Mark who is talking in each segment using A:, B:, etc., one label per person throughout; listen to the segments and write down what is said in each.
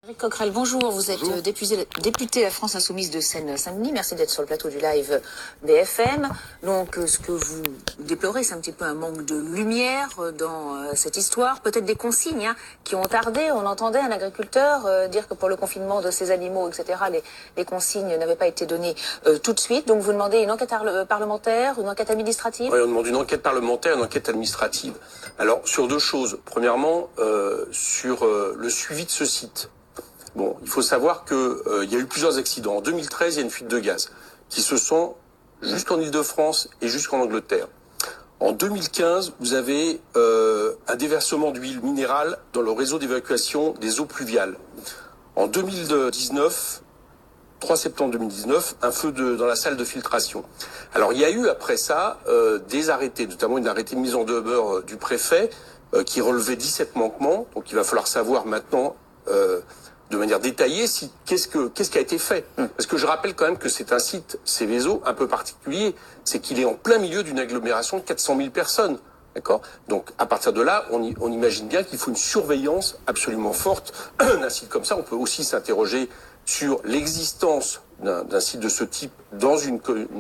A: Éric Coquerel, bonjour. Vous êtes député à France Insoumise de Seine-Saint-Denis. Merci d'être sur le plateau du live BFM. Donc, ce que vous déplorez, c'est un petit peu un manque de lumière dans cette histoire. Peut-être des consignes qui ont tardé. On entendait un agriculteur dire que pour le confinement de ses animaux, etc., les consignes n'avaient pas été données tout de suite. Donc, vous demandez une enquête parlementaire, une enquête administrative?
B: Oui, on demande une enquête parlementaire, une enquête administrative. Alors, sur deux choses. Premièrement, sur le suivi de ce site. Bon, il faut savoir que il y a eu plusieurs accidents. En 2013, il y a une fuite de gaz qui se sent jusqu'en Île-de-France et jusqu'en Angleterre. En 2015, vous avez un déversement d'huile minérale dans le réseau d'évacuation des eaux pluviales. En 2019, 3 septembre 2019, un feu dans la salle de filtration. Alors, il y a eu après ça des arrêtés, notamment une arrêté de mise en demeure du préfet qui relevait 17 manquements. Donc, il va falloir savoir maintenant de manière détaillée qu'est-ce qui a été fait. Parce que je rappelle quand même que c'est un site Seveso un peu particulier. C'est qu'il est en plein milieu d'une agglomération de 400 000 personnes. D'accord ? Donc, à partir de là, on imagine bien qu'il faut une surveillance absolument forte d'un site comme ça. On peut aussi s'interroger sur l'existence d'un site de ce type dans une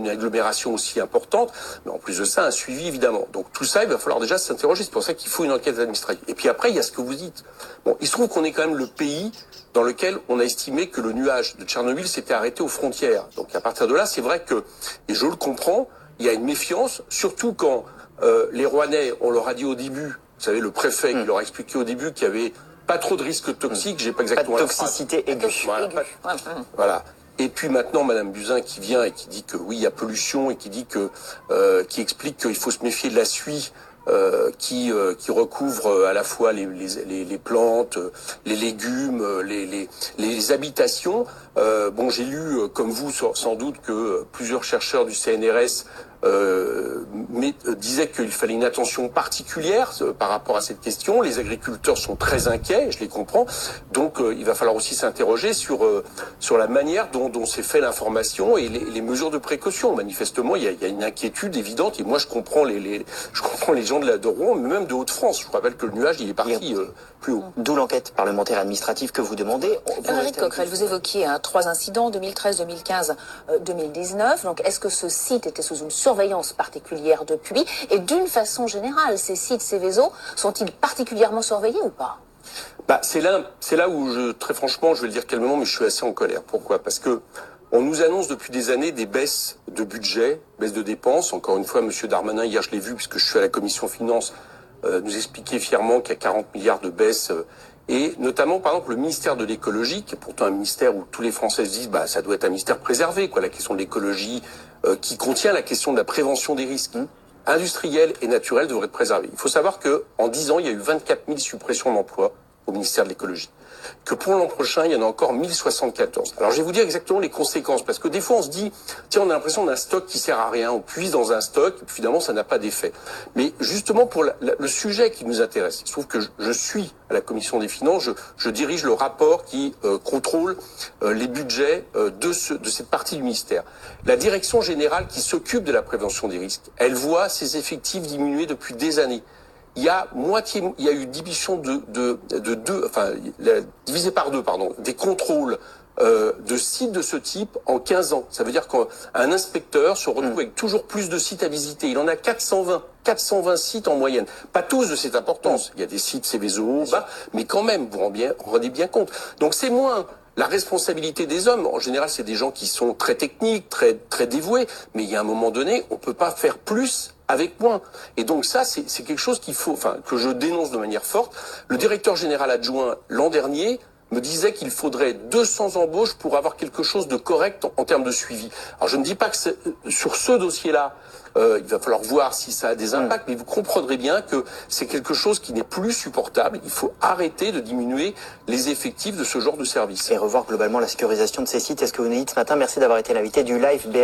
B: agglomération aussi importante, mais en plus de ça, un suivi évidemment. Donc tout ça, il va falloir déjà s'interroger, c'est pour ça qu'il faut une enquête administrative. Et puis après, il y a ce que vous dites. Bon, il se trouve qu'on est quand même le pays dans lequel on a estimé que le nuage de Tchernobyl s'était arrêté aux frontières. Donc à partir de là, c'est vrai que, et je le comprends, il y a une méfiance, surtout quand les Rouennais, on leur a dit au début, vous savez, le préfet qui leur a expliqué au début qu'il y avait pas trop de risques toxiques, j'ai pas exactement
C: pas de toxicité aiguë.
B: Voilà. Et puis maintenant, Madame Buzyn qui vient et qui dit que oui, il y a pollution et qui dit que, qui explique qu'il faut se méfier de la suie qui recouvre à la fois les plantes, les légumes, les habitations. Bon, j'ai lu, comme vous sans doute, que plusieurs chercheurs du CNRS disaient qu'il fallait une attention particulière par rapport à cette question. Les agriculteurs sont très inquiets, je les comprends. Donc, il va falloir aussi s'interroger sur la manière dont s'est fait l'information et les mesures de précaution. Manifestement, il y a une inquiétude évidente. Et moi, je comprends les gens de Rouen, mais même de Hauts-de-France. Je vous rappelle que le nuage, il est parti plus haut.
C: D'où l'enquête parlementaire administrative que vous demandez.
A: Éric Coquerel, vous évoquiez 3 incidents, 2013, 2015, 2019. Donc, est-ce que ce site était sous une surveillance particulière depuis? Et d'une façon générale, ces sites Seveso sont-ils particulièrement surveillés ou pas?
B: Bah, c'est là où très franchement, je vais le dire calmement, mais je suis assez en colère. Pourquoi? Parce que on nous annonce depuis des années des baisses de budget, baisses de dépenses. Encore une fois, Monsieur Darmanin, hier je l'ai vu puisque je suis à la commission finances, nous expliquait fièrement qu'il y a 40 milliards de baisses. Et notamment, par exemple, le ministère de l'écologie, qui est pourtant un ministère où tous les Français se disent, bah, ça doit être un ministère préservé, quoi. La question de l'écologie, qui contient la question de la prévention des risques industriels et naturels devrait être préservée. Il faut savoir que en 10 ans, il y a eu 24 000 suppressions d'emplois au ministère de l'écologie. Que pour l'an prochain, il y en a encore 1074. Alors, je vais vous dire exactement les conséquences, parce que des fois, on se dit, tiens, on a l'impression d'un stock qui sert à rien, on puise dans un stock, et puis finalement, ça n'a pas d'effet. Mais justement, pour le sujet qui nous intéresse, il se trouve que je suis à la commission des finances, je dirige le rapport qui contrôle les budgets de cette partie du ministère. La direction générale qui s'occupe de la prévention des risques, elle voit ses effectifs diminuer depuis des années. Il y a eu diminution divisé par 2, des contrôles de sites de ce type en 15 ans. Ça veut dire qu'un inspecteur se retrouve avec toujours plus de sites à visiter. Il en a 420 sites en moyenne. Pas tous de cette importance. Il y a des sites Seveso, mais quand même, vous rendez bien compte. Donc c'est moins la responsabilité des hommes. En général, c'est des gens qui sont très techniques, très dévoués, mais il y a un moment donné, on peut pas faire plus avec moins. Et donc ça, c'est quelque chose que je dénonce de manière forte. Le directeur général adjoint, l'an dernier, me disait qu'il faudrait 200 embauches pour avoir quelque chose de correct en termes de suivi. Alors je ne dis pas que sur ce dossier-là, il va falloir voir si ça a des impacts, mais vous comprendrez bien que c'est quelque chose qui n'est plus supportable. Il faut arrêter de diminuer les effectifs de ce genre de service.
C: Et revoir globalement la sécurisation de ces sites. Est-ce que vous nous dites ce matin, merci d'avoir été l'invité du live BFM.